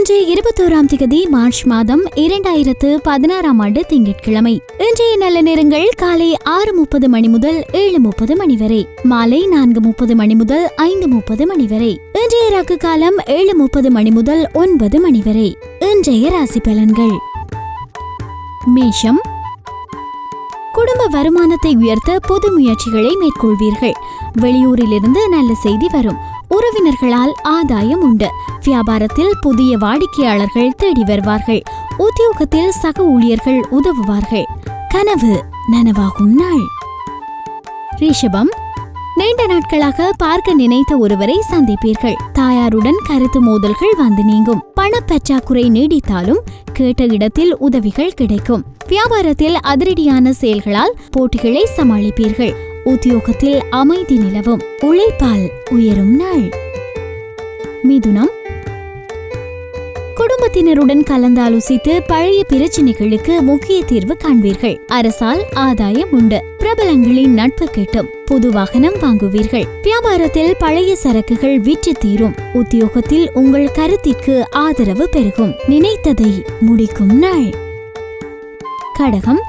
இன்று 21ஆம் தேதி மார்ச் மாதம் 2016ஆம் ஆண்டு திங்கட்கிழமை. இன்றைய நல்ல நேரங்கள் காலை 6:30 மணி முதல் 7:30 மணி வரை, மாலை 4:30 மணி முதல் 5:30 மணி வரை. இன்றைய ராக்கு காலம் 7:30 மணி முதல் 9 மணி வரை. இன்றைய ராசி பலன்கள். மேஷம். குடும்ப வருமானத்தை உயர்த்த பொது முயற்சிகளை மேற்கொள்வீர்கள். வெளியூரிலிருந்து நல்ல செய்தி வரும். உறவினர்களால் ஆதாயம் உண்டு. வியாபாரத்தில் புதிய வாடிக்கையாளர்கள் தேடி வருவார்கள். உத்தியோகத்தில் சக ஊழியர்கள் உதவுவார்கள். கனவு நனவாகும் நாள். ரிஷபம். நீண்ட நாட்களாக பார்க்க நினைத்த ஒருவரை சந்திப்பீர்கள். தாயாருடன் கருத்து மோதல்கள் வந்து நீங்கும். பணப்பற்றாக்குறை நீடித்தாலும் கேட்ட இடத்தில் உதவிகள் கிடைக்கும். வியாபாரத்தில் அதிரடியான செயல்களால் போட்டிகளை சமாளிப்பீர்கள். உத்தியோகத்தில் அமைதி நிலவும். உழைப்பால் உயரும் நாள். மிதுனம். குடும்பத்தினருடன் கலந்தாலோசித்து பழைய பிரச்சினைகளுக்கு முக்கிய தீர்வு காண்பீர்கள். அரசால் ஆதாயம் உண்டு. பிரபலங்களின் நட்பு கிட்டும். புது வாகனம் வாங்குவீர்கள். வியாபாரத்தில் பழைய சரக்குகள் விற்று தீரும். உத்தியோகத்தில் உங்கள் கருத்திற்கு ஆதரவு பெருகும். நினைத்ததை முடிக்கும் நாள். கடகம்.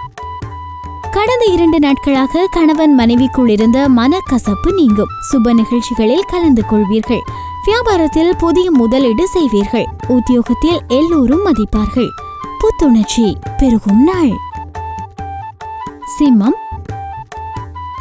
கடந்த 2 நாட்களாக கணவன் மனைவிக்குள் இருந்த மனக்கசப்பு நீங்கும். சுப நிகழ்ச்சிகளில் கலந்து கொள்வீர்கள். வியாபாரத்தில் புதிய முதலீடு செய்வீர்கள். உத்தியோகத்தில் எல்லோரும் மதிப்பார்கள். புத்துணர்ச்சி பெருகும் நாள். சிம்மம்.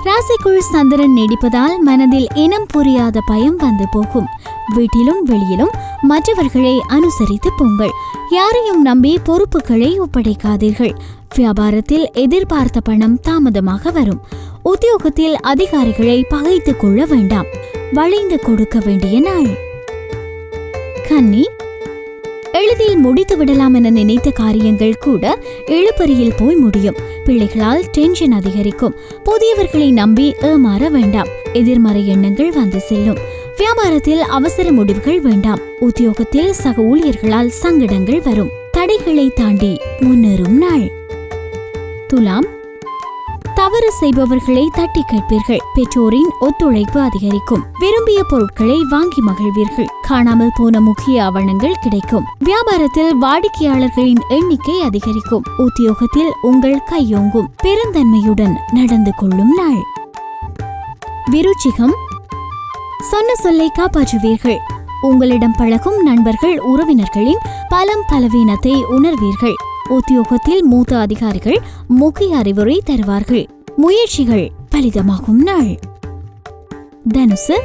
ராசிக்குள் சந்திரன் நீடிப்பதால் மனதில் இனம் புரியாத பயம் வந்து போகும். வீட்டிலும் வெளியிலும் மற்றவர்களை அனுசரித்து போங்கள். யாரையும் நம்பி பொறுப்புகளை ஒப்படைக்காதீர்கள். வியாபாரத்தில் எதிர்பார்த்த பணம் தாமதமாக வரும். உத்தியோகத்தில் அதிகாரிகளை பகைத்துக் கொள்ள வேண்டாம். வளைந்து கொடுக்க வேண்டிய நாள். கன்னி. எளிதில் முடித்து விடலாம் என நினைத்த காரியங்கள் கூட இழுபறியில் போய் முடியும். பிள்ளைகளால் டென்ஷன் அதிகரிக்கும். புதியவர்களை நம்பி ஏமாற வேண்டாம். எதிர்மறை எண்ணங்கள் வந்து செல்லும். வியாபாரத்தில் அவசர முடிவுகள் வேண்டாம். உத்தியோகத்தில் சக ஊழியர்களால் சங்கடங்கள் வரும். தடைகளை தாண்டி முன்னேறும் நாள். துலாம். தவறு செய்பவர்களை தட்டி கேட்பீர்கள். பெற்றோரின் ஒத்துழைப்பு அதிகரிக்கும். விரும்பிய பொருட்களை வாங்கி மகிழ்வீர்கள். காணாமல் போன முக்கிய ஆவணங்கள் கிடைக்கும். வியாபாரத்தில் வாடிக்கையாளர்களின் எண்ணிக்கை அதிகரிக்கும். உத்தியோகத்தில் உங்கள் கையோங்கும். பெருந்தன்மையுடன் நடந்து கொள்ளும் நாள். விருச்சிகம். சொன்ன சொல்லை காப்பாற்றுவீர்கள். உங்களிடம் பழகும் நண்பர்கள் உறவினர்களின் பலம் பலவீனத்தை உணர்வீர்கள். உத்தியோகத்தில் மூத்த அதிகாரிகள் முக்கிய அறிவுரை தருவார்கள். முயற்சிகள் பலிதமாகும் நாள். தனுசு.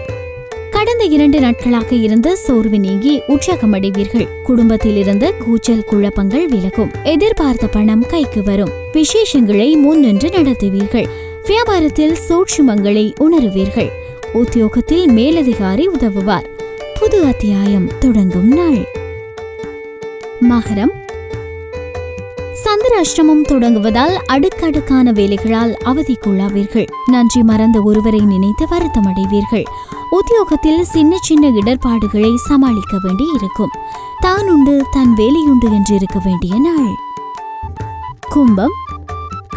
கடந்த 2 நாட்களாக இருந்த சோர்வு நீங்கி உற்சாகமடைவீர்கள். குடும்பத்தில் இருந்த கூச்சல் குழப்பங்கள் விலகும். எதிர்பார்த்த பணம் கைக்கு வரும். விசேஷங்களை முன்னின்று நடத்துவீர்கள். வியாபாரத்தில் சூட்சுமங்களை உணருவீர்கள். உத்தியோகத்தில் மேலதிகாரி உதவுவார். புது அத்தியாயம் தொடங்கும் நாள். மகரம். சந்திராஷ்டமம் தொடங்குவதால் அடுக்கடுக்கான வேலைகளால் அவதிக்குள்ளாவீர்கள். நன்றி மறந்த ஒருவரை நினைத்து வருத்தமடைவீர்கள். உத்தியோகத்தில் சின்ன சின்ன இடர்பாடுகளை சமாளிக்க வேண்டி இருக்கும். தான் உண்டு தன் வேலையுண்டு என்று இருக்க வேண்டிய நாள். கும்பம்.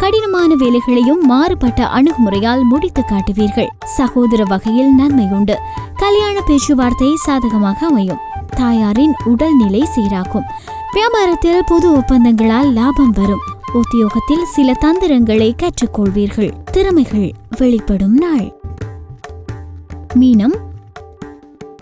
கடினமான வேலைகளையும் மாறுபட்ட அணுகுமுறையால் முடித்து காட்டுவீர்கள். சகோதர வகையில் நன்மை உண்டு. கல்யாண பேச்சுவார்த்தை சாதகமாக அமையும். தாயாரின் உடல்நிலை சீராகும். வியாபாரத்தில் புது ஒப்பந்தங்களால் லாபம் வரும். உத்தியோகத்தில் சில தந்திரங்களை கற்றுக்கொள்வீர்கள். திறமைகள் வெளிப்படும் நாள். மீனம்.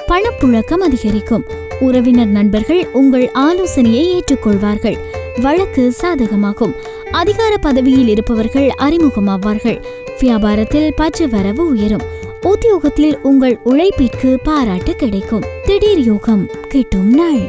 பணப்புழக்கம் அதிகரிக்கும். உறவினர் நண்பர்கள் உங்கள் ஆலோசனையை ஏற்றுக்கொள்வார்கள். வழக்கு சாதகமாகும். அதிகார பதவியில் இருப்பவர்கள் அறிமுகமாவார்கள். வியாபாரத்தில் பற்று வரவு உயரும். உத்தியோகத்தில் உங்கள் உழைப்பிற்கு பாராட்டு கிடைக்கும். திடீர் யோகம் கிட்டும் நாள்.